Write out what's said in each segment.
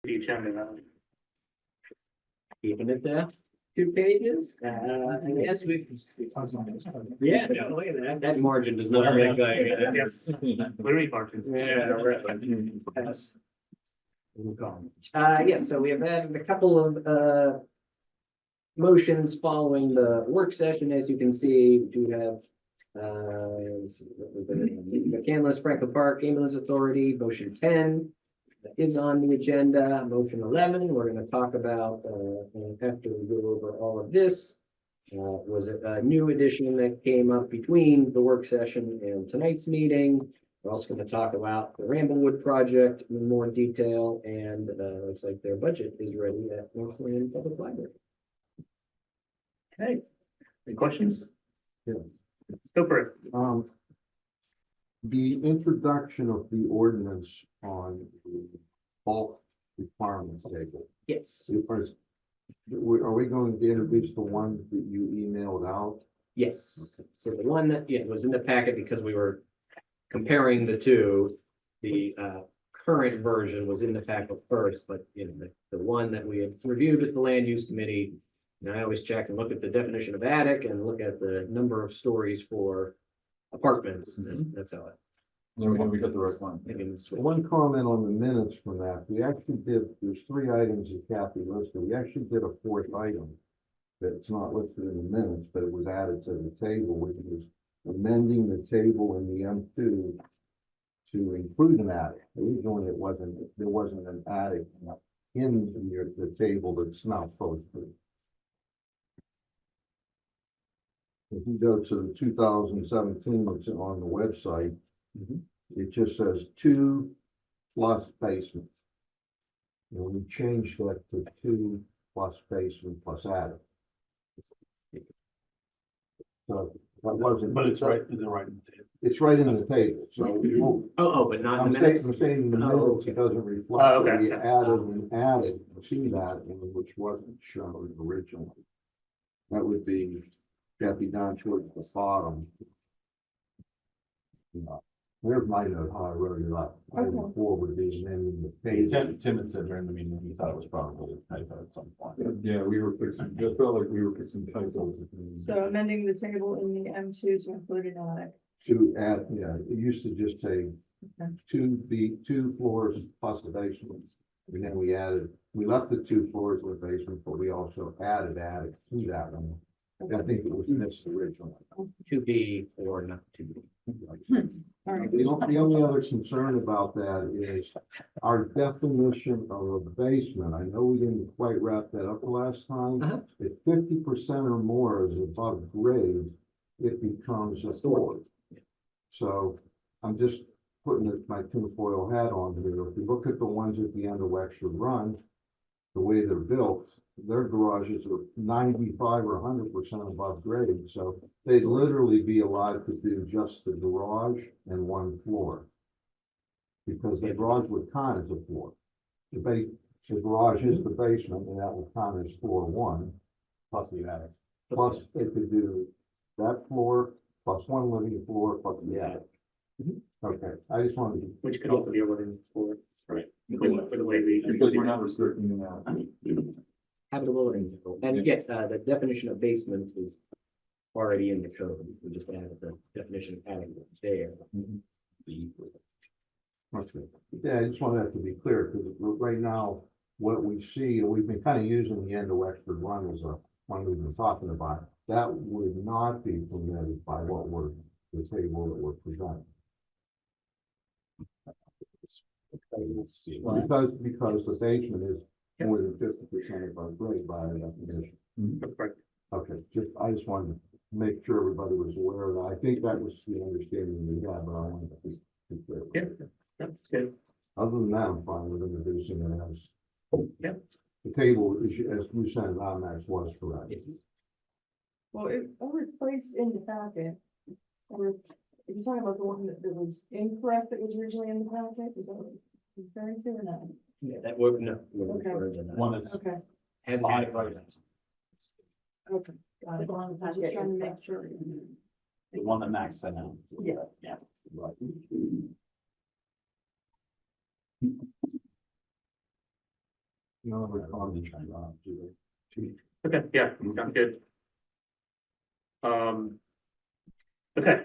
Each end of Keeping it there, 2 pages. I guess we. Yeah, no, look at that. That margin does not make that. Yes. Literally margins. Yeah, right. Pass. Yes, so we have had a couple of motions following the work session. As you can see, we do have let's see, what was the name? McCandless Franklin Park Ambulance Authority, motion 10 is on the agenda. Motion 11, we're going to talk about after we go over all of this. Was it a new addition that came up between the work session and tonight's meeting? We're also going to talk about the Ramblewood project in more detail, and looks like their budget is ready at Northland Public Library. Okay, any questions? Yeah. Go first. The introduction of the ordinance on the bulk requirements table. Yes, Are we going to introduce the ones that you emailed out? yes. So the one that, yeah, was in the packet because we were comparing the two. The current version was in the packet first, but you know, the one that we had reviewed with the land use committee. And I always check and look at the definition of attic and look at the number of stories for apartments, and that's how it. Then we got the right one. One comment on the minutes from that, we actually did, there's 3 items that Kathy listed. We actually did a 4th item that's not listed in the minutes, but it was added to the table, which was amending the table in the M2 to include an attic. Originally, there wasn't an attic in the table that's now posted. If you go to the 2017, it's on the website. It just says 2 plus basement. And we changed that to 2 plus basement plus attic. So that wasn't. But it's right, is it right? It's right in the table, so we won't. But not in I'm the saying, minutes. I'm saying in the Oh, minutes, okay. it doesn't reflect Oh, that okay. we added to that, one, which wasn't shown originally. That would be down towards the bottom. There's my note, how I wrote it up. Item 4 would be amending the page. Tim had said during the meeting, he thought it was probably a typo at some point. Yeah, we were fixing, just felt like we were fixing typos. So amending the table in the M2 to include an attic. To add, yeah, it used to just say Okay. 2 floors plus a basement. And then we left the 2 floors with a basement, but we also added attic to that one. I think it was missed originally. To be or not to be. All right. The only other concern about that is our definition of a basement. I know we didn't quite wrap that up the last time. If 50% or more is above grade, it becomes a floor. So I'm just putting my tinfoil hat on here. If you look at the ones at the end of Wexford Run, the way they're built, their garages are 95 or 100% above grade. So they'd literally be allowed to do just the garage and 1 floor. Because the garage would count as a floor. The garage is the basement, and that would count as floor 1. Plus the attic. Plus they could do that floor, plus 1 living floor, plus the attic. Okay, I just wanted to. Which could also be a living floor. Right. For the way we. Because we're not restricting them out. Habitable or invisible. And yes, the definition of basement is already in the code. We just added the definition of attic there. Okay. Yeah, I just wanted that to be clear, because right now, what we see, and we've been kind of using the end of Wexford Run as a one we've been talking about, that would not be permitted by what we're, the table that we're presenting. Because the basement is more than 50% of our grade by the definition. That's correct. Okay, I just wanted to make sure everybody was aware of that. I think that was the understanding we had, but I wanted to be clear. Yeah, that's good. Other than that, I'm fine with introducing it as. Yeah. The table, as you said, Max was correct. Well, it was placed in the packet. Or if you're talking about the one that was incorrect that was originally in the packet, is that what you're referring to or not? Yeah, that would, no. Okay. One that's Okay, Hasn't had it right. okay, got it. I'm just trying to make sure. the one that Max sent out. Yeah. Yeah. Right. another comment. Okay, yeah, sounds good. Okay,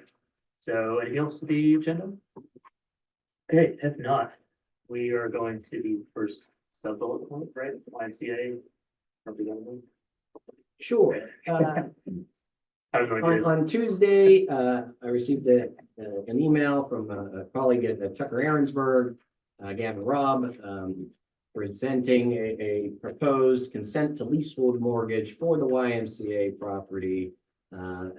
so anything else to the agenda? Okay, if not, we are going to the first sub-bullet point, right? YMCA representative. Sure. I don't know what it On, is. on Tuesday, I received an email from a colleague at Tucker Aaronsburg, Gavin Robb, presenting a proposed consent to leasehold mortgage for the YMCA property,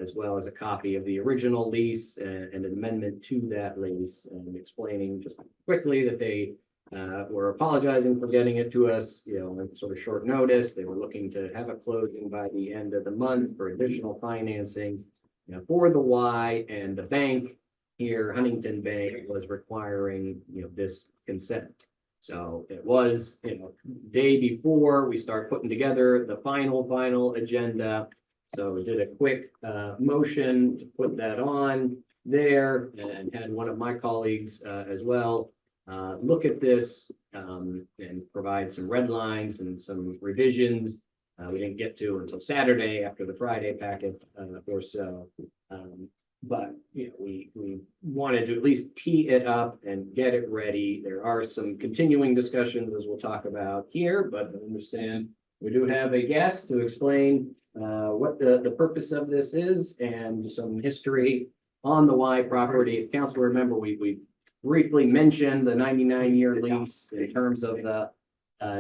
as well as a copy of the original lease and an amendment to that lease, and explaining just quickly that they were apologizing for getting it to us, in sort of short notice. They were looking to have a closing by the end of the month for additional financing, for the Y, and the bank here, Huntington Bank, was requiring, this consent. So it was, day before we start putting together the final agenda. So we did a quick motion to put that on there, and had one of my colleagues as well look at this and provide some red lines and some revisions. We didn't get to until Saturday after the Friday packet or so. But we wanted to at least tee it up and get it ready. There are some continuing discussions, as we'll talk about here, but I understand we do have a guest to explain what the purpose of this is and some history on the Y property. If council remember, we briefly mentioned the 99-year lease in terms of the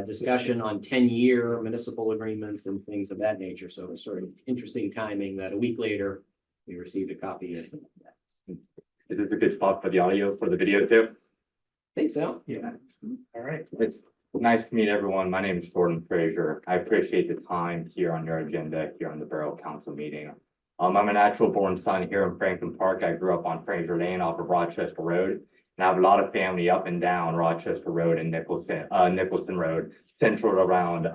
discussion on 10-year municipal agreements and things of that nature. So it's sort of interesting timing that a week later we received a copy of that. Is this a good spot for the audio for the video too? Think so. Yeah, all right. It's nice to meet everyone. My name is Jordan Frazier. I appreciate the time here on your agenda here on the Borough Council meeting. I'm a natural born son here in Franklin Park. I grew up on Fraser Lane off of Rochester Road. And I have a lot of family up and down Rochester Road and Nicholson Road, central around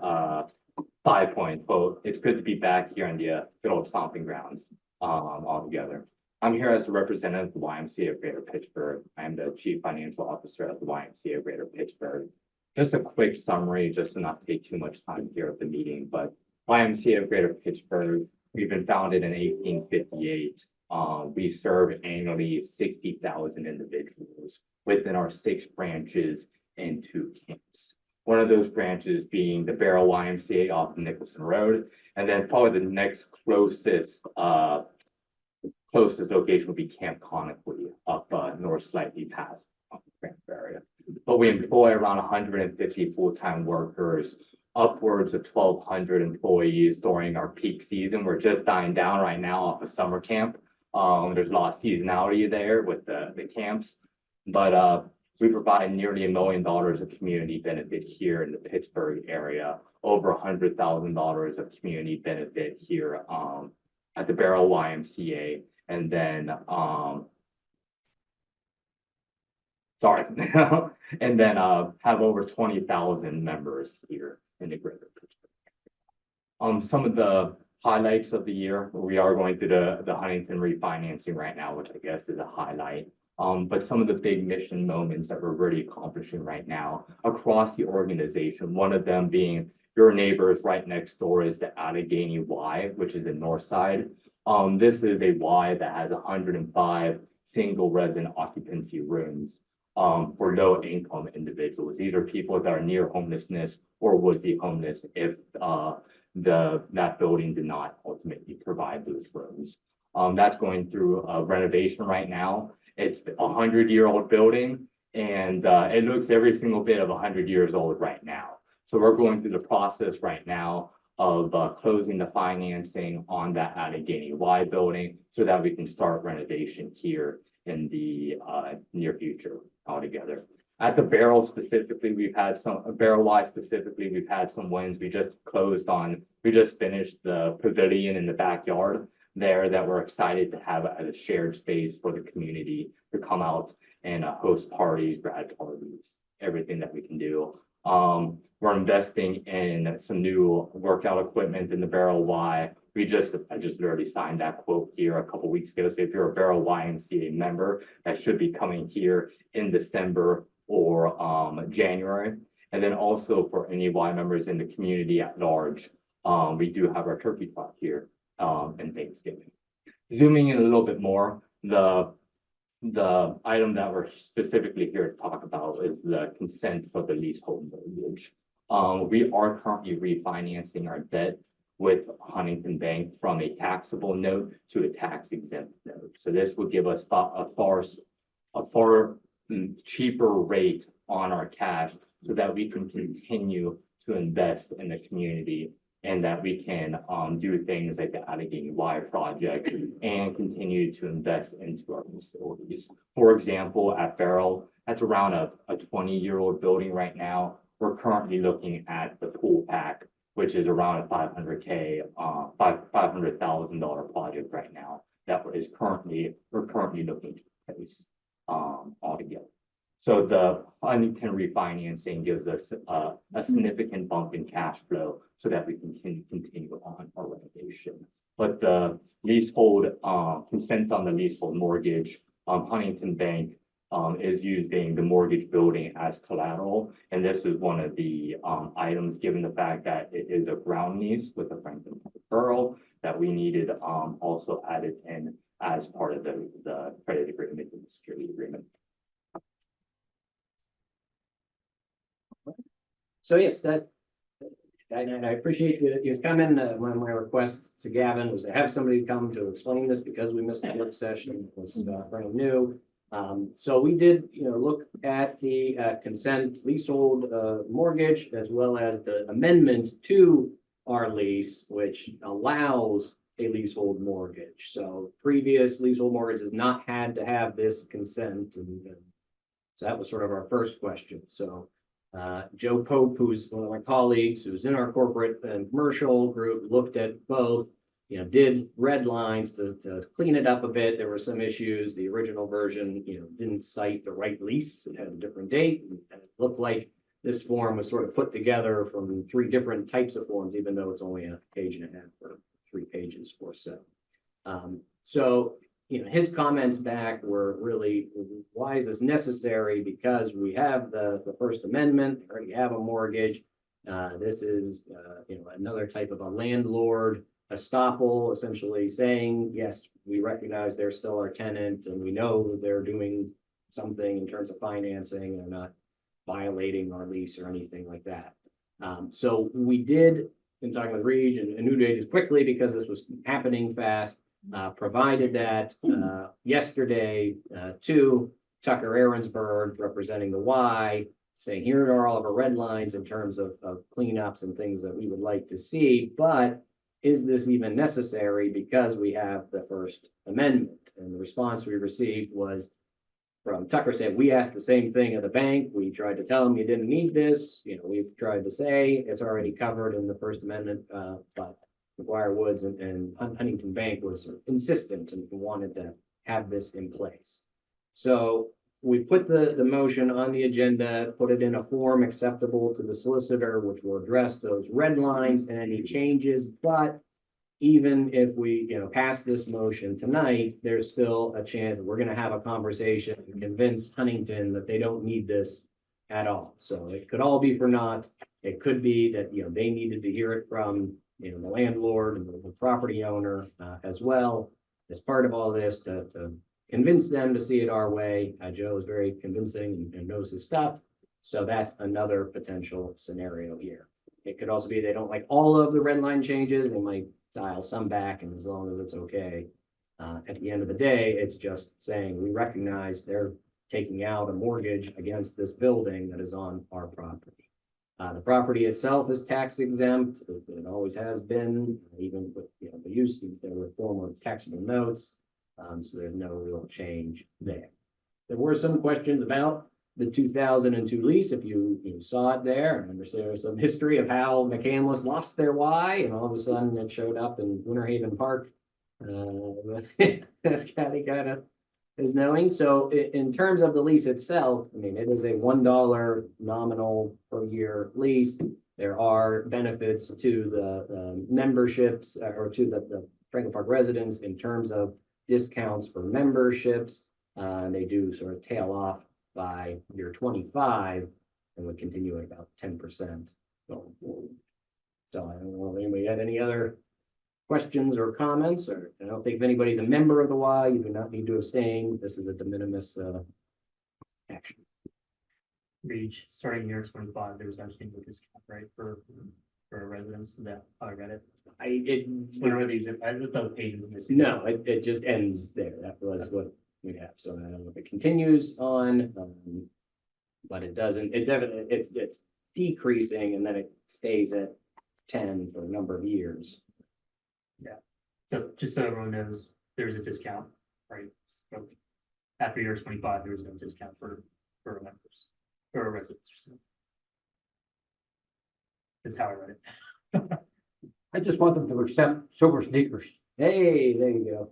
5 Point. So it's good to be back here on the good old stomping grounds all together. I'm here as a representative of the YMCA of Greater Pittsburgh. I'm the Chief Financial Officer of the YMCA of Greater Pittsburgh. Just a quick summary, just to not take too much time here at the meeting, but YMCA of Greater Pittsburgh, we've been founded in 1858. We serve annually 60,000 individuals within our 6 branches and 2 camps. One of those branches being the Borough YMCA off of Nicholson Road, and then probably the next closest location would be Camp Conakry up north, slightly past the area. But we employ around 150 full-time workers, upwards of 1,200 employees during our peak season. We're just dying down right now off of summer camp. There's a lot of seasonality there with the camps, but we provide nearly $1 million of community benefit here in the Pittsburgh area, over $100,000 of community benefit here at the Borough YMCA, and then and then have over 20,000 members here in the Greater Pittsburgh. Some of the highlights of the year, we are going through the Huntington refinancing right now, which I guess is a highlight. But some of the big mission moments that we're really accomplishing right now across the organization, one of them being your neighbors right next door is the Allegheny Y, which is the north side. This is a Y that has 105 single resident occupancy rooms for low income individuals. These are people that are near homelessness or would be homeless if that building did not ultimately provide those rooms. That's going through a renovation right now. It's a 100-year-old building, and it looks every single bit of 100 years old right now. So we're going through the process right now of closing the financing on that Allegheny Y building so that we can start renovation here in the near future altogether. At the Borough specifically, we've had some Borough Y specifically, we've had some wins. We just finished the pavilion in the backyard there that we're excited to have as a shared space for the community to come out and host parties, grad parties, everything that we can do. We're investing in some new workout equipment in the Borough Y. I just literally signed that quote here a couple weeks ago. So if you're a Borough YMCA member, that should be coming here in December or January. And then also for any Y members in the community at large, we do have our turkey trot here, and Thanksgiving. Zooming in a little bit more, the item that we're specifically here to talk about is the consent for the leasehold mortgage. We are currently refinancing our debt with Huntington Bank from a taxable note to a tax exempt note. So this would give us a far cheaper rate on our cash so that we can continue to invest in the community and that we can do things like the Allegheny Y project and continue to invest into our facilities. For example, at Borough, that's around a 20-year-old building right now. We're currently looking at the pool pack, which is around a $500,000 project right now that we're currently looking to replace altogether. So the Huntington refinancing gives us a significant bump in cash flow so that we can continue on our renovation. But the leasehold, consent on the leasehold mortgage, Huntington Bank is using the mortgage building as collateral. And this is one of the items, given the fact that it is a ground lease with the Franklin Borough, that we needed also added in as part of the credit agreement and the security agreement. So yes, and I appreciate your comment. One of my requests to Gavin was to have somebody come to explain this because we missed the work session. It was brand new. So we did, look at the consent leasehold mortgage as well as the amendment to our lease, which allows a leasehold mortgage. So previous leasehold mortgage has not had to have this consent, and so that was sort of our first question. So Joe Pope, who's one of my colleagues, who's in our corporate and commercial group, looked at both, did red lines to clean it up a bit. There were some issues. The original version, didn't cite the right lease. It had a different date. And it looked like this form was sort of put together from 3 different types of forms, even though it's only a page and a half or 3 pages or so. So his comments back were really, why is this necessary? Because we have the First Amendment, we already have a mortgage. This is, another type of a landlord estoppel, essentially saying, yes, we recognize they're still our tenant and we know that they're doing something in terms of financing and not violating our lease or anything like that. So we did, in talking with Reed and New Day just quickly, because this was happening fast, provided that yesterday to Tucker Aaronsburg, representing the Y, saying here are all of our red lines in terms of cleanups and things that we would like to see, but is this even necessary because we have the First Amendment? And the response we received was from Tucker said, we asked the same thing of the bank. We tried to tell them you didn't need this. We've tried to say it's already covered in the First Amendment, but McGuire Woods and Huntington Bank was insistent and wanted to have this in place. So we put the motion on the agenda, put it in a form acceptable to the solicitor, which will address those red lines and any changes. But even if we, pass this motion tonight, there's still a chance that we're going to have a conversation and convince Huntington that they don't need this at all. So it could all be for naught. It could be that, they needed to hear it from, the landlord and the property owner as well as part of all this to convince them to see it our way. Joe is very convincing and knows his stuff. So that's another potential scenario here. It could also be they don't like all of the red line changes. They might dial some back, and as long as it's okay. At the end of the day, it's just saying we recognize they're taking out a mortgage against this building that is on our property. The property itself is tax exempt. It always has been, even with the use. There were former taxable notes. So there's no real change there. There were some questions about the 2002 lease. If you saw it there, and there's some history of how McCandless lost their Y, and all of a sudden it showed up in Winter Haven Park. That's kind of is knowing. So in terms of the lease itself, it is a $1 nominal per year lease. There are benefits to the memberships or to the Franklin Park residents in terms of discounts for memberships. They do sort of tail off by year 25. and would continue at about 10% going forward. So I don't know if anybody had any other questions or comments, or I don't think if anybody's a member of the Y, you do not need to abstain. This is a de minimis action. Reach, starting year 25, there was actually no discount, right, for residents, that, I read it. Whatever these, I don't know the page was missing. No, it just ends there. That was what we have. So I don't know if it continues on, but it doesn't, it definitely, it's decreasing and then it stays at 10 for a number of years. So just so everyone knows, there's a discount, right? So after year 25, there was no discount for members, for residents. That's how I read it. I just want them to accept silver sneakers. Hey, there you go.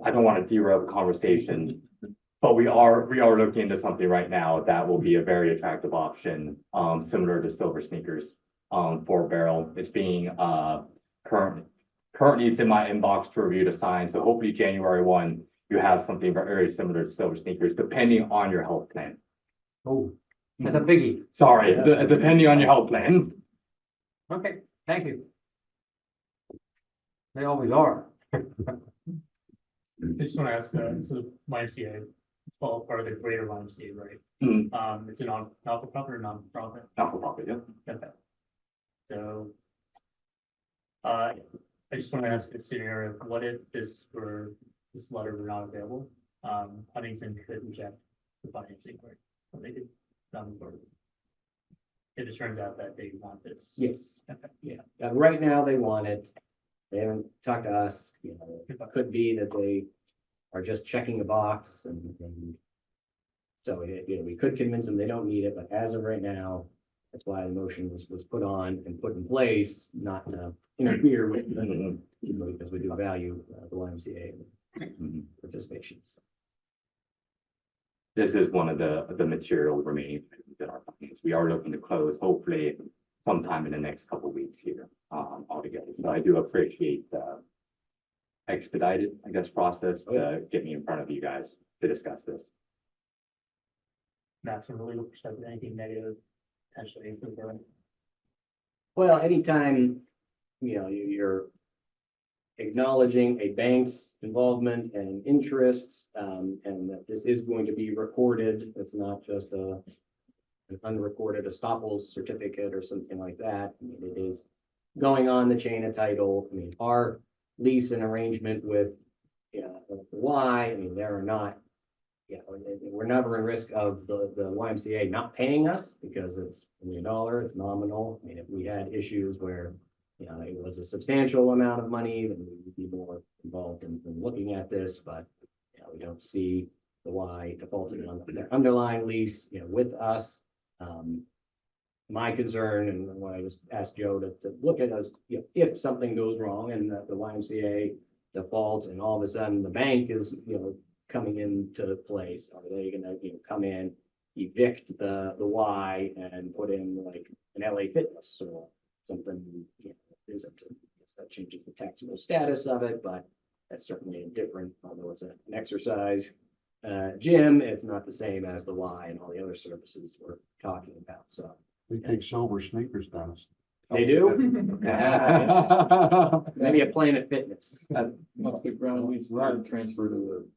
I don't want to derail the conversation, but we are looking into something right now that will be a very attractive option, similar to silver sneakers, for Barrel. It's being, currently it's in my inbox to review to sign. So hopefully January 1, you have something very similar to silver sneakers, depending on your health plan. Oh, that's a biggie. Sorry, depending on your health plan. Okay, thank you. They always are. I just want to ask, so YMCA, it's all part of the greater YMCA, right? Mm. It's a not-for-profit or non-profit? Not for profit, yeah. Okay. So, I just want to ask a scenario, what if this letter were not available? Huntington could reject the financing, right? So they could, if it turns out that they want this. Yes. Yeah. Right now they want it. They haven't talked to us, you know, it could be that they are just checking a box and so, you know, we could convince them they don't need it, but as of right now, that's why the motion was put on and put in place, not to interfere with, Mhm. you know, because we do value the YMCA Mhm. participation. So. This is one of the material remaining items in our finance. We are looking to close hopefully sometime in the next couple of weeks here, altogether. So I do appreciate the expedited, I guess, process to get me in front of you guys to discuss this. Max, from a legal perspective, anything negative potentially for the borough? Well, anytime, you know, you're acknowledging a bank's involvement and interests, and that this is going to be recorded, it's not just an unrecorded estoppel certificate or something like that. I mean, it is going on the chain of title. I mean, our lease and arrangement with, Y, I mean, there are not, we're never in risk of the YMCA not paying us because it's $1 million, it's nominal. I mean, if we had issues where, it was a substantial amount of money, then we would be more involved in looking at this, but, we don't see the Y defaulting on their underlying lease, with us. My concern and what I just asked Joe to look at is, if something goes wrong and the YMCA defaults and all of a sudden the bank is, coming into place, are they gonna, come in, evict the Y and put in like an LA Fitness or something, isn't, I guess that changes the taxable status of it, but that's certainly a different, although it's an exercise gym, it's not the same as the Y and all the other services we're talking about, so. They take silver sneakers, Dennis. They do? Maybe a Planet Fitness. Must be ground lease, not transfer to the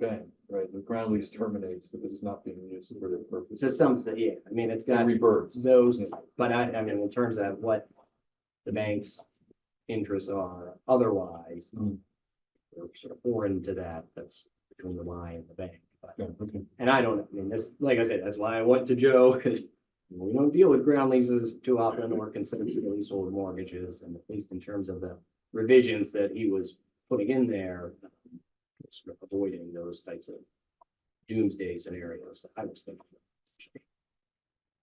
bank, right? The ground lease terminates because it's not being used for their purpose. To something, yeah, I mean, it's It got reverts. those, but I mean, in terms of what the bank's interests are otherwise, we're sort of foreign to that, that's between the Y and the bank. But, Yeah, okay. and I don't, I mean, this, like I said, that's why I went to Joe, because we don't deal with ground leases too often or consider leasehold mortgages, and at least in terms of the revisions that he was putting in there, sort of avoiding those types of doomsday scenarios. I was thinking.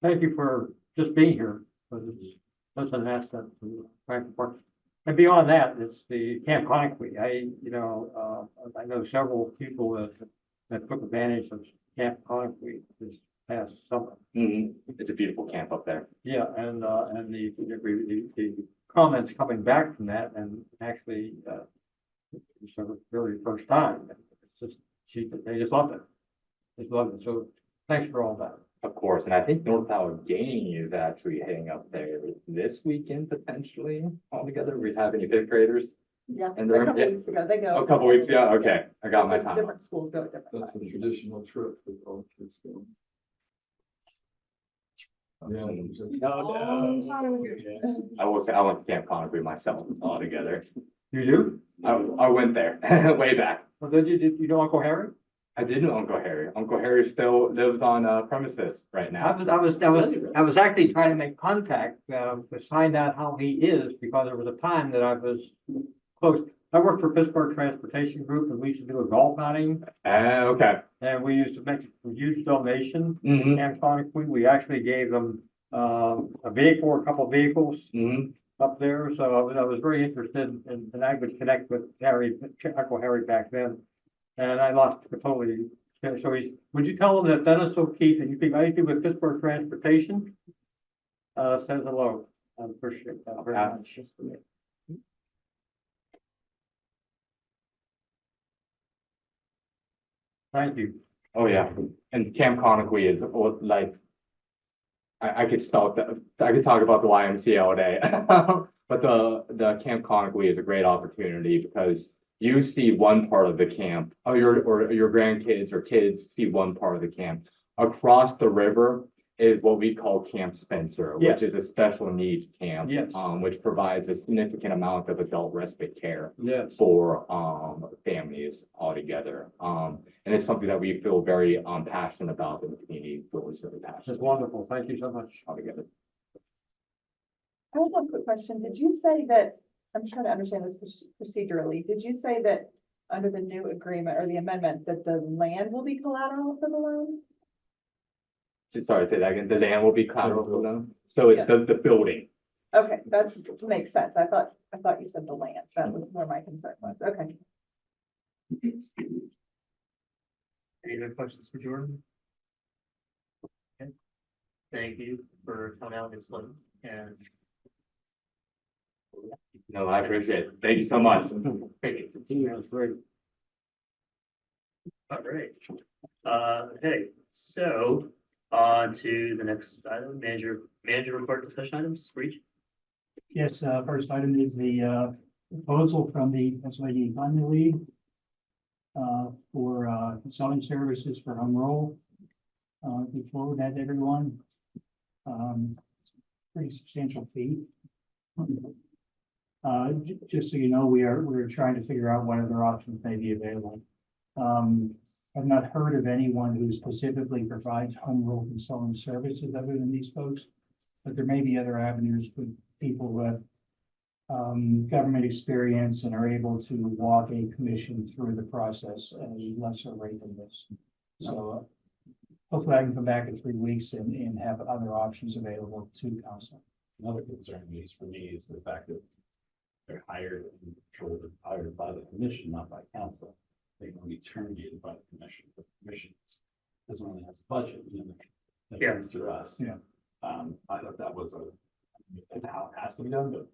Thank you for just being here. That's an asset to Franklin Park. And beyond that, it's the Camp Conakry. I know several people that took advantage of Camp Conakry this past summer. It's a beautiful camp up there. Yeah, and the comments coming back from that, and actually, it's the very first time. It's just, they just loved it. They loved it. So thanks for all that. Of course, and I think North Allegheny is actually heading up there this weekend potentially altogether. We have any fifth graders? Yeah, And a they're- couple yeah. weeks ago, they go. A couple weeks, yeah, okay, I got my time. Different schools go at different That's times. the traditional trip that all kids go. Yeah. Long time ago. I will say, I went to Camp Conakry myself altogether. You do? I went there way back. Well, did you know Uncle Harry? I did know Uncle Harry. Uncle Harry still lives on premises right now. I was actually trying to make contact, to find out how he is, because there was a time that I was close. I worked for Pittsburgh Transportation Group, and we used to do a golf outing, Okay. and we used to make a huge donation. Mm-hmm, Camp Conakry, we actually gave them, a vehicle, a couple of vehicles mm-hmm. up there, so I was very interested, and I would connect with Uncle Harry back then. And I lost it totally. So would you tell them that Dennis O'Keefe, and you think anything with Pittsburgh Transportation, says hello? I appreciate that very much. Thank you. Oh, yeah, and Camp Conakry is like, I could talk about the YMCA all day. But the Camp Conakry is a great opportunity because you see one part of the camp, or your grandkids or kids see one part of the camp. Across the river is what we call Camp Spencer, Yeah. which is a special needs camp. Yes. Which provides a significant amount of adult respite care Yes. for families altogether. And it's something that we feel very passionate about, and the community feels very That's passionate wonderful. Thank you so much. altogether. I have one quick question. Did you say that, I'm trying to understand this procedurally, did you say that under the new agreement or the amendment that the land will be collateral for the loan? Sorry, say that again. The land will be collateral for them. So it's the building. Okay, that makes sense. I thought you said the land. That was where my concern was. Okay. Any other questions for Jordan? Okay. Thank you for coming out and explaining, and No, I appreciate it. Thank you so much. Thank you. Continue on three. all right. Okay, so on to the next item, manager report discussion items, Reach. Yes, first item is the proposal from the Pennsylvania Economy League for consulting services for home rule. We forward that to everyone. Pretty substantial fee. Just so you know, we're trying to figure out what other options may be available. I've not heard of anyone who specifically provides home rule consulting services other than these folks, but there may be other avenues with people with government experience and are able to walk a commission through the process at a lesser rate than this. So hopefully I can come back in 3 weeks and have other options available to council. Another concern is for me is the fact that they're hired and hired by the commission, not by council. They can be terminated by the commission, but the commission doesn't really have a budget, that Yeah. comes through us. Yeah. I thought that was that's how it has to be done, but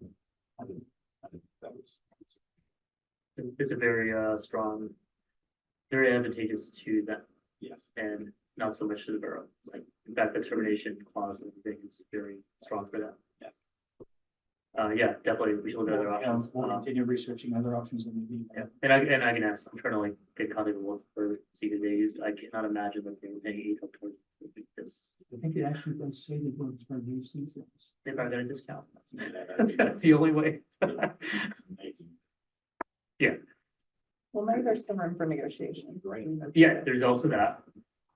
I think that was. It's a very strong, very advantageous to them, Yes. and not so much to the borough. Like, in fact, the termination clause and everything is very strong for them. Yes. Yeah, definitely, we should look at other options. We'll continue researching other options in the. Yeah, and I can ask, I'm trying to like get contact with for see who they used. I cannot imagine that they were paying $8 this. I think it actually does say that it's for use these things. They probably got a discount. That's the only way. Amazing. Well, maybe there's some room for negotiation. Right. Yeah, there's also that.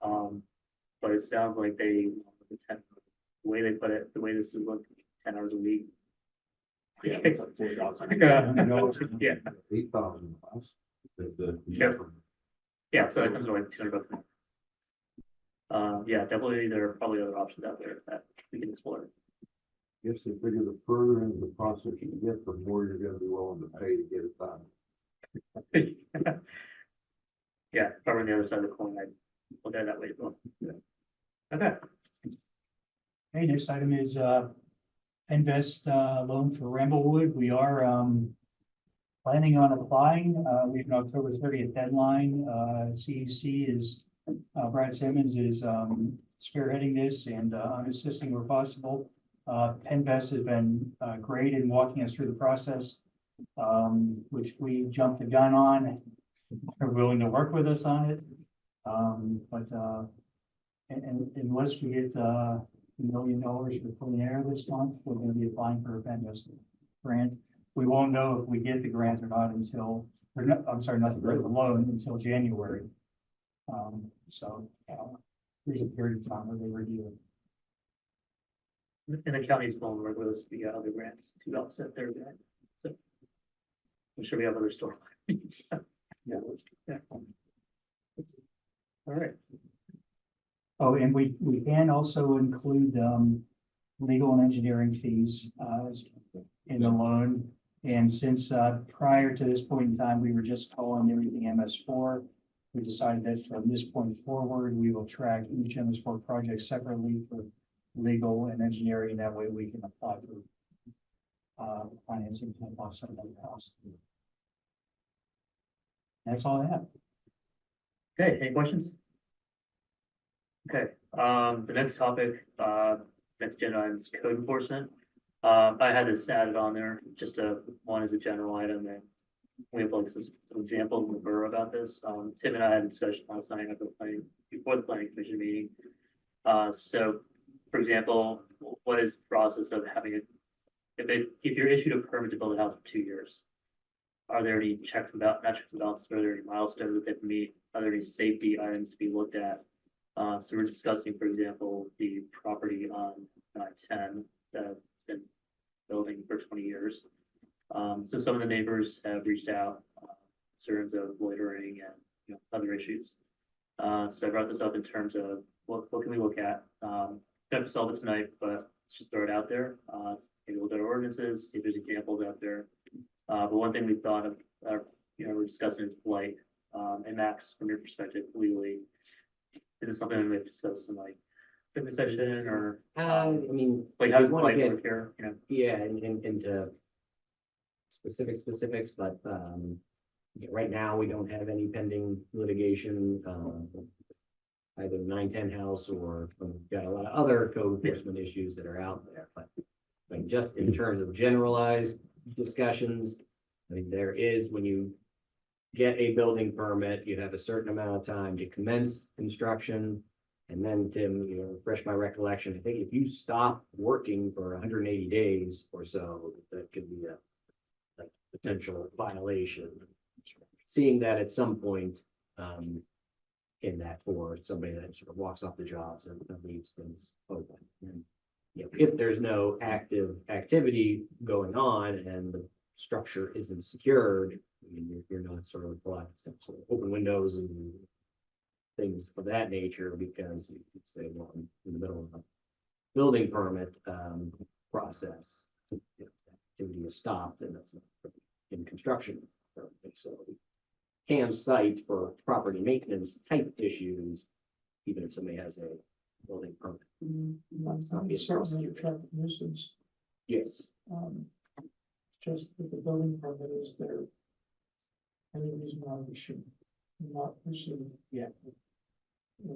But it sounds like the way they put it, the way this is like 10 hours a week. Yeah, it's like 4,000. Yeah, 8,000 miles. There's the. yeah, so it comes to like $200. Yeah, definitely, there are probably other options out there that we can explore. Guess they figure the further into the process you get, the more you're gonna be willing to pay to get it done. Yeah, if I were on the other side of the coin, I'd look at it that way as well. Okay, Okay, next item is invest loan for Ramblewood. We are planning on applying. We have an October 30th deadline. CEC is Brad Simmons is spearheading this and, assisting where possible. Penvest has been, great in walking us through the process, which we jumped the gun on. Are willing to work with us on it. And unless we get, $1 million for clean air this month, we're gonna be applying for a Penvest grant. We won't know if we get the grant or not until, or no, I'm sorry, not the grant, the loan until January. There's a period of time where they review it. And the county's going to work with us via other grants to offset their grant. So I'm sure we have other store. Yeah. All right. Oh, and we can also include, legal and engineering fees, in the loan. And since, prior to this point in time, we were just calling everything MS4, we decided that from this point forward, we will track each MS4 project separately for legal and engineering. That way we can apply for, financing to offset that cost. That's all I have. Okay, any questions? Okay, the next topic, next agenda item is code enforcement. I had this added on there, just one as a general item, and we have like some examples in the borough about this. Tim and I had a discussion last night before the planning commission meeting. So, for example, what is the process of having if you're issued a permit to build a house for 2 years? Are there any checks about, not checks and balances, are there any milestones that they have to meet? Are there any safety items to be looked at? So we're discussing, for example, the property on 10 that's been building for 20 years. So some of the neighbors have reached out, concerns of loitering and other issues. So I brought this up in terms of what can we look at? Don't have to solve it tonight, but let's just throw it out there. Maybe look at our ordinances, see if there's examples out there. But one thing we thought of, we're discussing is blight. And Max, from your perspective, legally, is it something we have discussed in like section or? I mean. Like how does we wanna blight get- work here? Yeah, into specifics, but, right now, we don't have any pending litigation, either 910 house or we've got a lot of other code enforcement issues that are out there, but just in terms of generalized discussions, I mean, there is, when you get a building permit, you have a certain amount of time to commence construction. And then, Tim, refresh my recollection, I think if you stop working for 180 days or so, that could be a potential violation. Seeing that at some point, in that for somebody that sort of walks off the jobs and leaves things open. And, if there's no active activity going on and the structure isn't secured, I mean, you're not sort of allowed to open windows and things of that nature, because you could say, well, in the middle of a building permit process, activity is stopped and that's not in construction. So can cite for property maintenance type issues, even if somebody has a building permit. It's not being Certainly prosecuted. attract nuisance, Yes. just that the building permit is there. Any reason why we should not pursue yet. The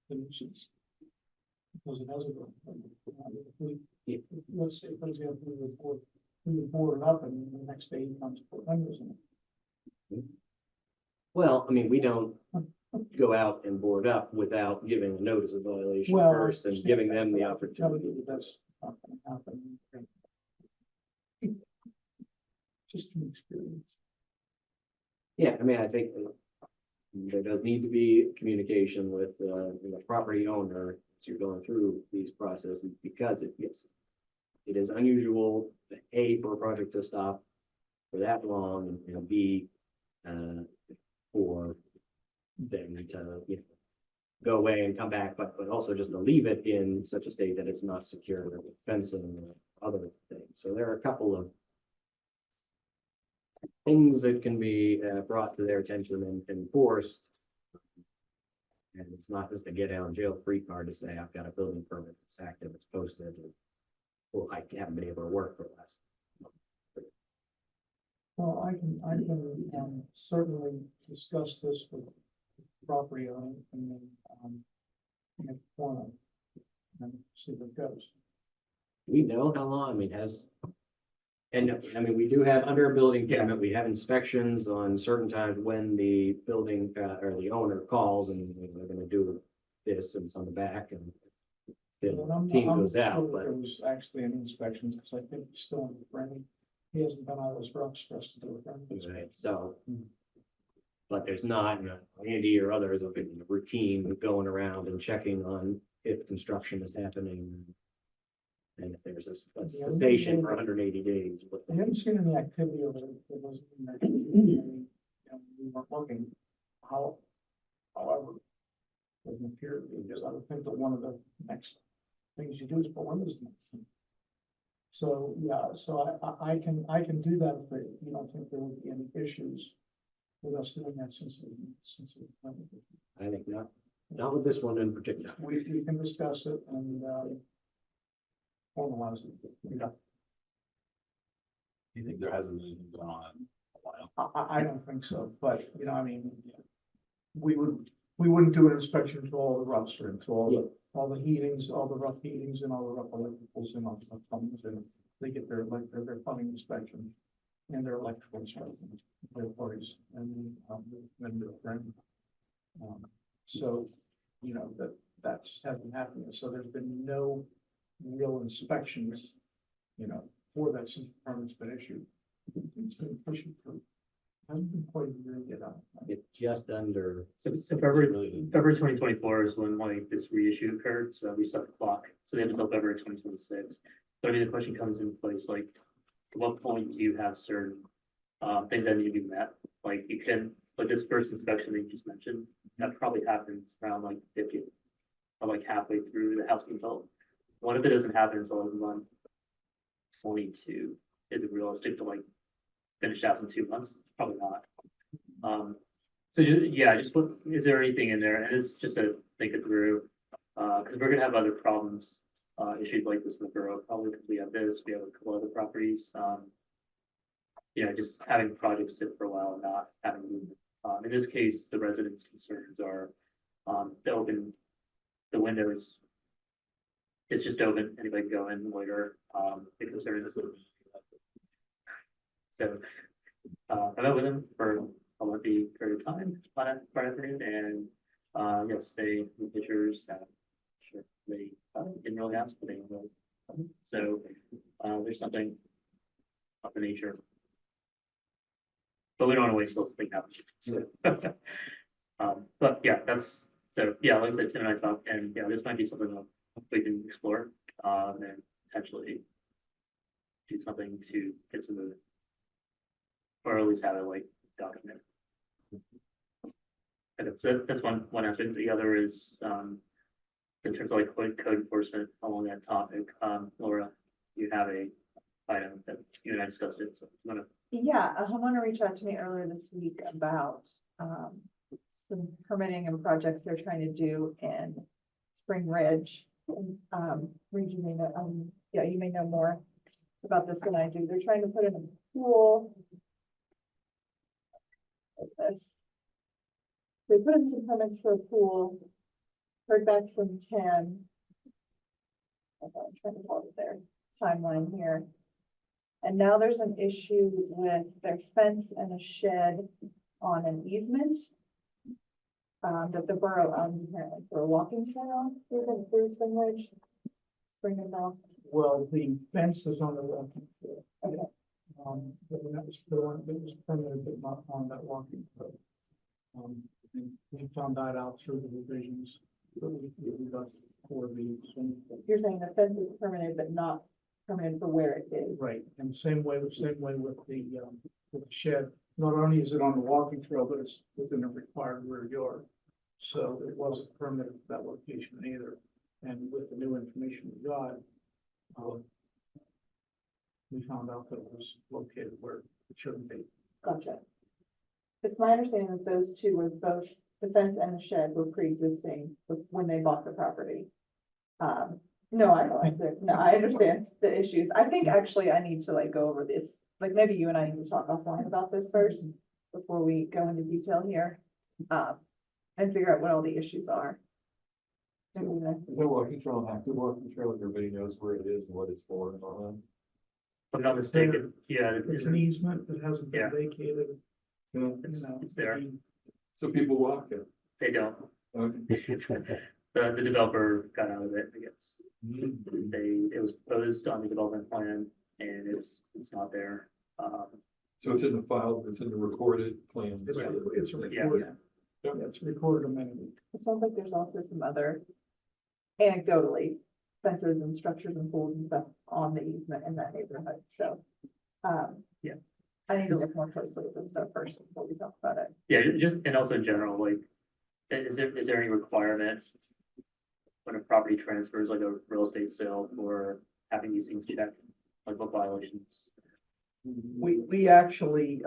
nuisance. Because it has a building permit. If we, let's say, for example, we would board it up and the next day he comes to put windows in it. Well, I mean, we don't go out and board up without giving a notice of violation Well, first and giving them the opportunity. That's not gonna happen. Just an experience. Yeah, I mean, I think there does need to be communication with the property owner as you're going through these processes, because it is unusual, A, for a project to stop for that long, and B, for them to, go away and come back, but also just to leave it in such a state that it's not secure with fencing or other things. So there are a couple of things that can be brought to their attention and enforced. And it's not just a get out of jail free card to say, I've got a building permit, it's active, it's posted, and well, I haven't been able to work for the last month. Well, I can certainly discuss this with the property owner and then, make a formal. And see where it goes. We know how long, I mean, and I mean, we do have, under a building permit, we have inspections on certain times when the building, or the owner calls and they're gonna do this and it's on the back and But I'm- the team I'm goes sure out, that but. There was actually an inspection, because I think he's still in the frame. He hasn't done all those rough for us to do a frame inspection. Right, so. But there's not, Andy or others have been routine going around and checking on if construction is happening. And if there's a cessation for 180 days. what I haven't seen any activity over there. There wasn't any activity. We weren't looking. However, doesn't appear, because I would think that one of the next things you do is put windows in. So, yeah, so I can do that, but you don't think there would be any issues with us doing that since. I think not with this one in particular. We can discuss it and, formalize it. Yeah. Do you think there hasn't been anything going on in a while? I don't think so, but, I mean, we wouldn't do an inspection to all the roughs or to all the heatings, all the rough heatings and all the rough electricals and all the plumbing, and they get their plumbing inspection and their electrical inspection, their parties, and then their friend. So, that just hasn't happened, so there's been no real inspections, for that since the permit's been issued. It's been pushing through. Hasn't been quite a year yet. It's just under. So February 2024 is when like this reissue occurred, so we set the clock, so they have until February 2026. So I mean, the question comes into place, like, at what point do you have certain things that need to be met? Like you can, like this first inspection that you just mentioned, that probably happens around like 50, or like halfway through the house being built. What if it doesn't happen until like month 22? Is it realistic to like finish house in 2 months? Probably not. So just is there anything in there? And it's just to think it through, because we're gonna have other problems, issues like this in the borough, probably because we have this, we have a couple other properties. Just having projects sit for a while and not having movement. In this case, the residents' concerns are, the windows. It's just open, anybody can go in later, because there is little. So, I met with them for a lengthy period of time on Friday afternoon, and yes, they the pictures. Sure, they didn't really ask, but they really. So, there's something of the nature. But we don't want to waste those things out. So, but yeah, like I said, Tim and I talked, and yeah, this might be something that we can explore, and potentially do something to get some movement. Or at least have it like documented. Okay, so that's one aspect. The other is, in terms of like code enforcement along that topic, Laura, you have a item that you and I discussed it, so I'm gonna. Yeah, a homeowner reached out to me earlier this week about some permitting and projects they're trying to do in Spring Ridge. Region, you may know more about this than I do. They're trying to put in a pool. Like this. They put in some permits for a pool. Heard back from Tim. I'm trying to hold it there. Timeline here. And now there's an issue with their fence and a shed on an easement. That the borough owns apparently for a walking trail through Spring Ridge. Spring and Mount. Well, the fence is on the walking trail. Okay. But that was the one that was permitted, but not on that walking trail. And we found that out through the revisions. That we got for the swimming pool. You're saying the fence is permanent, but not permanent for where it is. Right, and same way with the shed. Not only is it on the walking trail, but it's within a required rear yard. So it wasn't permitted at that location either. And with the new information we got, we found out that it was located where it shouldn't be. Gotcha. It's my understanding that those two were both, the fence and the shed were pre-existing when they bought the property. No, I know, no, I understand the issues. I think actually I need to like go over this, like maybe you and I need to talk offline about this first before we go into detail here. And figure out what all the issues are. The walking trail, active walking trail, everybody knows where it is and what it's for and all If I'm not mistaken, yeah, It's an easement that hasn't Yeah. been vacated, that. you it's, know. it's there. I mean, So people walk it. They don't. Okay. The developer got out of it, I guess. Mm. It was proposed on the development plan and it's not there. So it's in the file, it's in the recorded plans. It's a Yeah. recorded, yeah, it's a recorded amenity. It sounds like there's also some other anecdotally fences and structures and pools and stuff on the easement in that neighborhood, so. Yeah. I need to look more closely at this stuff first before we talk about it. Yeah, just, and also in general, like, is there any requirement when a property transfers, like a real estate sale, for having these things checked, like what violations? We actually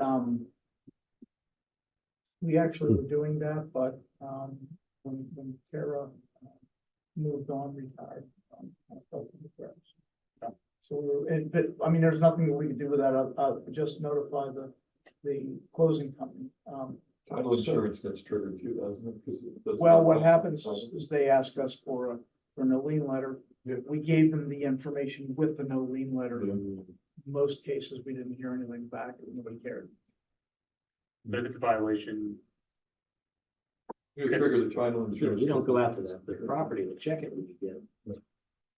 were doing that, but, when Tara moved on, retired. I felt it was there. So but, I mean, there's nothing that we can do with that, just notify the closing company. Title insurance gets triggered too, doesn't it? 'Cause it doesn't- Well, what happens is they ask us for a no lien letter. We gave them the information with the no lien letter. In most cases, we didn't hear anything back, nobody cared. But if it's a violation, You trigger the title Sure, insurance. we don't go out to the property to check it, we get.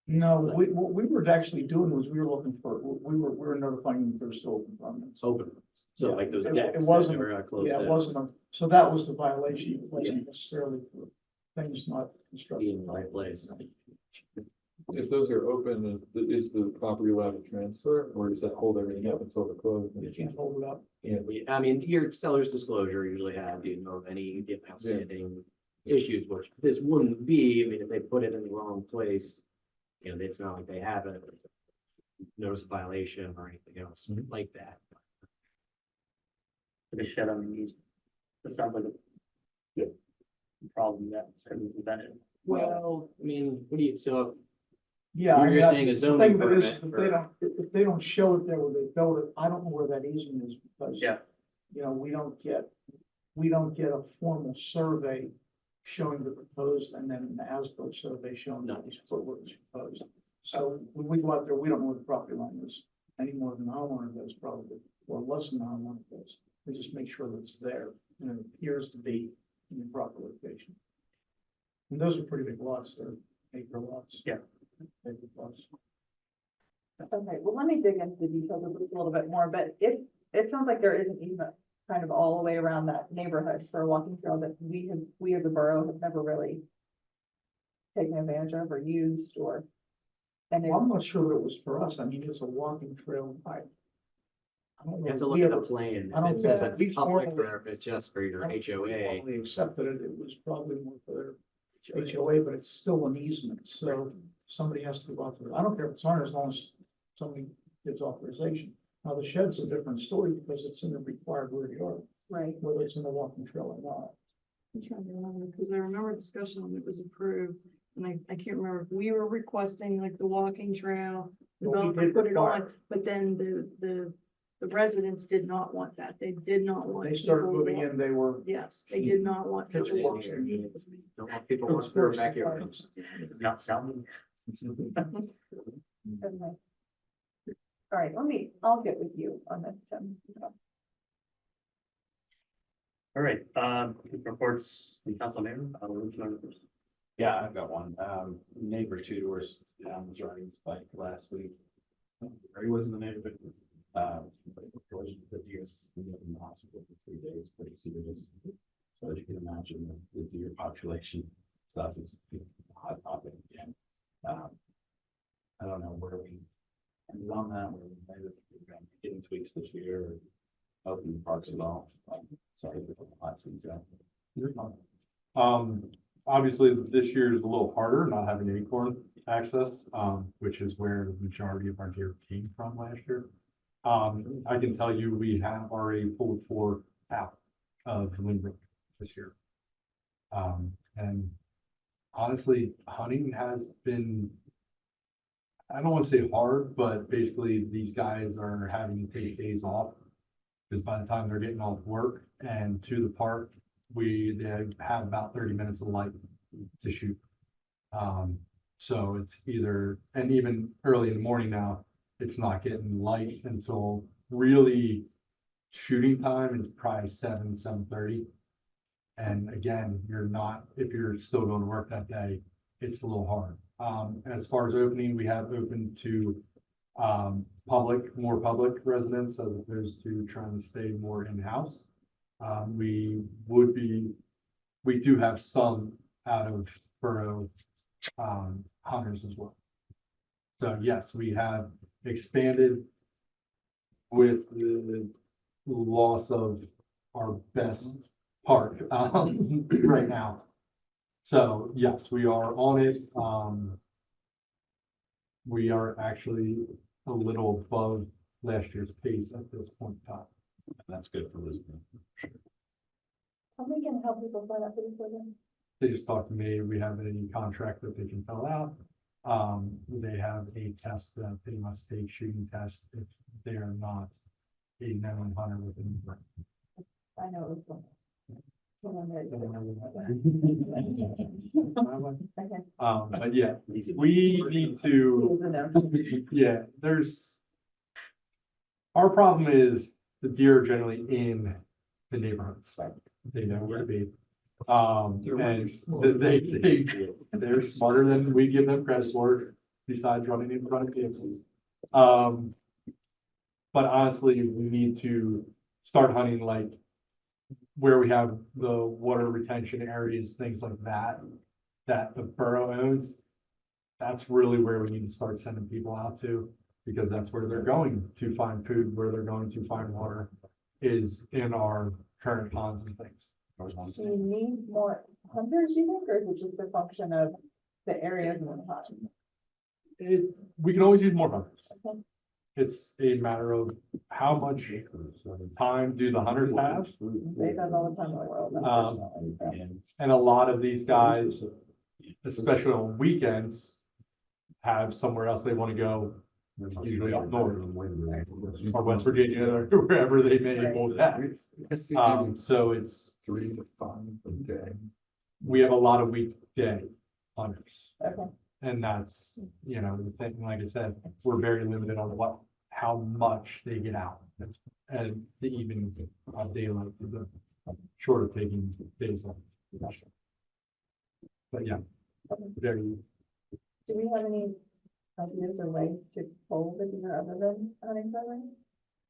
No, what we were actually doing was we were looking for, we were notifying them if they're still open permits. Open, so like those It decks that wasn't- never got closed Yeah, it out, wasn't, so that was the violation. It wasn't necessarily for things not be constructed. in the right place. If those are open, is the property allowed to transfer, or does that hold everything up until the close? You can't hold it up. Yeah, I mean, your seller's disclosure usually have, you know, any outstanding issues, which this wouldn't be, I mean, if they put it in the wrong place, you know, it's not like they have it, notice of violation or anything else like that. like a shed on the easement, that sounds like a problem that could be prevented. Well, I mean, what do you, so Yeah. You're I mean, saying a the zoning thing of it is, permit If for- they don't, if they don't show it there where they built it, I don't know where that easement is, because. Yeah. You know, we don't get a formal survey showing the proposed, and then an as-built survey showing that these footwork is proposed. So when we go out there, we don't know where the property line is, any more than the homeowner does probably, or less than the homeowner does. We just make sure that it's there, and it appears to be in the proper location. And those are pretty big lots, they're acre lots. Yeah. Acre lots. Okay, well, let me dig into the details of this a little bit more, but it sounds like there is an easement kind of all the way around that neighborhood for a walking trail that we as a borough have never really taken advantage of or used or. And Well, I'm it's, not sure what it was for us, I mean, it's a walking trail, I don't you have to know, look we at the ever, plan, I don't if it says think it's we public formally- or if it's just for your I don't think we HOA. formally accepted it, it was probably more for their HOA, but it's still an easement, so somebody has to go out there. I don't care if it's on, as long as somebody gives authorization. Now, the shed's a different story because it's in the required rear yard, right, whether it's in the walking trail or not. I'm trying to remember, because I remember discussion when it was approved, and I can't remember if we were requesting like the walking trail. Well, we Developer did put it require on, but then the residents did not want that, they did not want. They started people moving walk- in, they were. Yes, they did not want. Pitch people walks. walking. Don't want people It's walking through first their backyard. It's not sounding. okay. All right, I'll get with you on this, Tim. All right, reports, the council member, which one first? Yeah, I've got one. Neighbor two doors down was riding his bike last week. Or he wasn't the neighbor, but he was in the hospital for 3 days, pretty serious. So as you can imagine, the deer population stuff is a hot topic again. I don't know where we ended on that, or maybe we're going to be getting tweaks this year, or open the parks at all. Sorry for the hot seats out. Obviously, this year is a little harder, not having acorn access, which is where the majority of our deer came from last year. I can tell you, we have already pulled 4 out of Lynbrook this year. And honestly, hunting has been, I don't want to say hard, but basically these guys are having to take days off. Because by the time they're getting off work and to the park, they have about 30 minutes of light to shoot. So it's either, and even early in the morning now, it's not getting light until really shooting time is probably 7:30. And again, you're not, if you're still going to work that day, it's a little hard. As far as opening, we have opened to more public residents as opposed to trying to stay more in-house. We do have some out of Borough hunters as well. So yes, we have expanded with the loss of our best park right now. So yes, we are on it. We are actually a little above last year's pace at this point in time. That's good for Lisbon. How we can help people sign up for this program? They just talked to me. We have a contract that they can fill out. They have a test that they must take, shooting test, if they are not a known hunter within the brand. I know it's one. Okay. But yeah, we need to, yeah, our problem is the deer are generally in the neighborhoods. They know where to be. And they're smarter than we give them credit for, besides running in front of vehicles. But honestly, we need to start hunting like where we have the water retention areas, things like that, that the borough owns. That's really where we need to start sending people out to, because that's where they're going to find food, where they're going to find water is in our current ponds and things. Do you need more hunters, you think, or is it just a function of the areas and the time? We can always use more hunters. Okay. It's a matter of how much time do the hunters have? They have all the time in the world. Unfortunately. And a lot of these guys, especially on weekends, have somewhere else they want to go, usually up north or West Virginia or wherever they may hold that. So it's 3 to 5 a day. we have a lot of weekday hunters. Okay. And that's, the thing, like I said, we're very limited on how much they get out. And the even daylight, the short of taking days off. But yeah, very. Do we have any ideas or ways to pull the deer other than hunting program?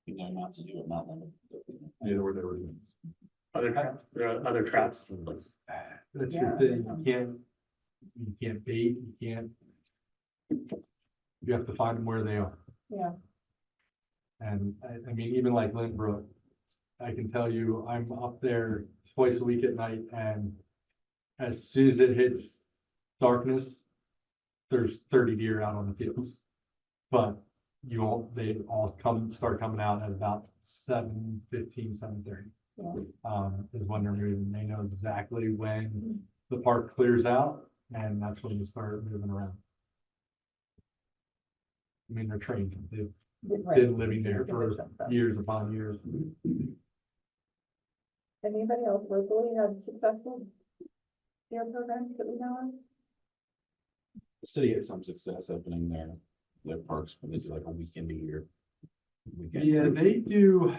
You know not to do it, not limit. Either way, there were limits. Other traps, there are other traps. That's your thing. You can't bait, you have to find them where they are. Yeah. And I mean, even like Lindbrook, I can tell you, I'm up there twice a week at night, and as soon as it hits darkness, there's 30 deer out on the fields. But they all start coming out at about 7:15, 7:30. Yeah. Is when they're moving. They know exactly when the park clears out, and that's when you start moving around. I mean, they're trained. They've been living there for years upon years. Anybody else locally had successful deer programs that we know of? The city had some success opening their parks, but it's like a weekend a year. Yeah, they do.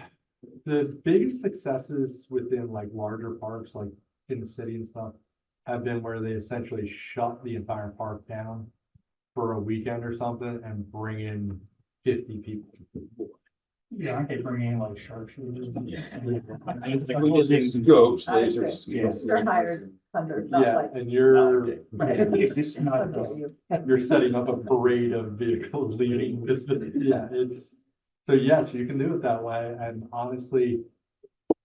The biggest successes within like larger parks, like in the city and stuff, have been where they essentially shut the entire park down for a weekend or something and bring in 50 people. Yeah, aren't they bringing in like sharpshooters? Scopes, lasers. lasers. They're hired hunters, not Yeah, like. and you're Right. you're setting up a parade of vehicles leaving with so yes, you can do it that way. And honestly,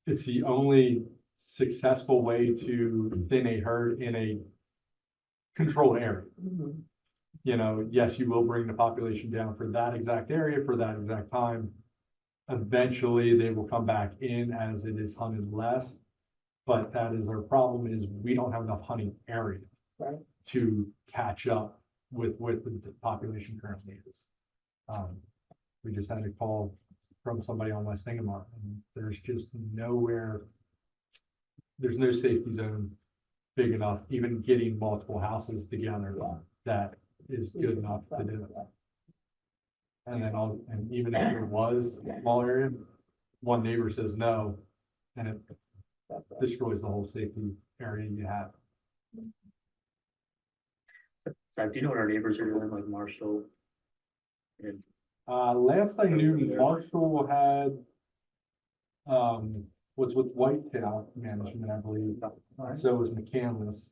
it's the only successful way to thin a herd in a controlled area. Mhm. Yes, you will bring the population down for that exact area for that exact time. Eventually, they will come back in as it is hunted less. But that is our problem, is we don't have enough hunting area Right. to catch up with what the population currently is. We just had a call from somebody on West Inglemark, and there's just nowhere, there's no safety zone big enough, even getting multiple houses together, that is good enough to do it. And then and even if it was a small area, one neighbor says no, and it destroys the whole safety area you have. So do you know what our neighbors are doing, like Marshall? And Last I knew, Marshall had, was with Whitetail Management, I believe, and so was McCandless.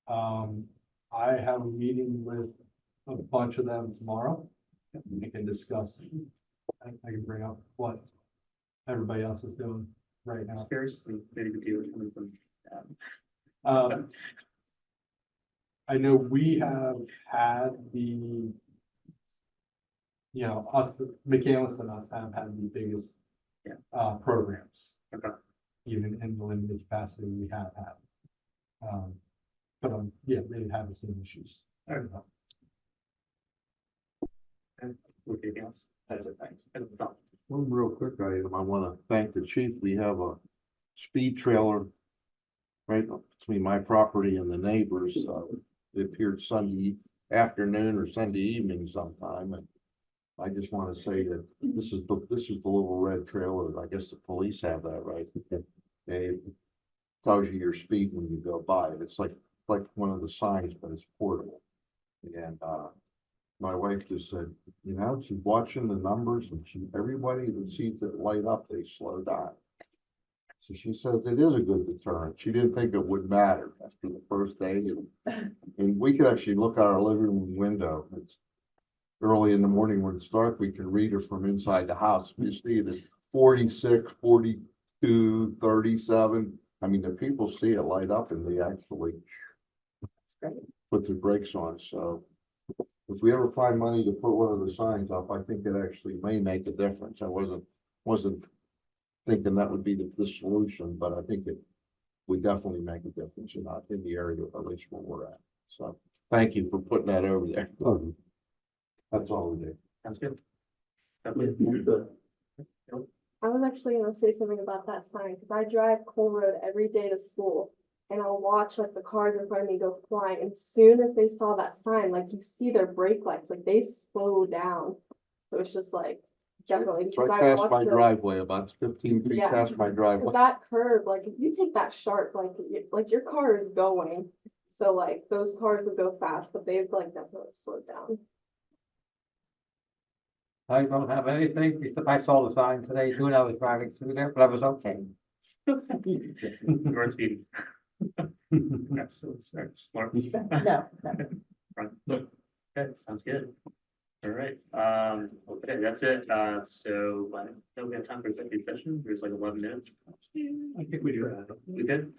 I have a meeting with a bunch of them tomorrow. We can discuss, I can bring up what everybody else is doing right now. Curious, maybe the deal coming from. I know we have had the, us, McCandless and us have had the biggest programs. Okay. Even in the limited capacity we have had. But yeah, they have the same issues. I don't know. Anything else? That's it, thanks. One real quick item, I want to thank the chief. We have a speed trailer right between my property and the neighbors. It appeared Sunday afternoon or Sunday evening sometime, and I just want to say that this is the little red trailer. I guess the police have that, right? It tells you your speed when you go by it. It's like one of the signs, but it's portable. And my wife just said, she's watching the numbers, and everybody that sees it light up, they slow down. So she says it is a good deterrent. She didn't think it would matter after the first day. And we could actually look out our living room window. It's early in the morning when it's dark, we can read it from inside the house. You see it at 46, 42, 37. I mean, the people see it light up and they actually put the brakes on. So if we ever find money to put one of the signs up, I think it actually may make a difference. I wasn't thinking that would be the solution, but I think it would definitely make a difference in the area, at least where we're at. So thank you for putting that over there. That's all we did. Sounds good. I was actually gonna say something about that sign, because I drive Cole Road every day to school. And I'll watch like the cars in front of me go flying. And as soon as they saw that sign, like you see their brake lights, like they slow down. So it's just like, definitely. It's because right I past watch my the- driveway, about 15 feet Yeah. past my 'cause driveway. that curve, like if you take that sharp, like your car is going. So like those cars would go fast, but they've like definitely slowed down. I don't have anything, except I saw the sign today too, and I was driving through there, but I was okay. You weren't speeding. Absolutely, smart. No. Right. Okay, sounds good. All right, okay, that's it. So I don't know if we have time for executive session. There's like 11 minutes. I think we should. We good?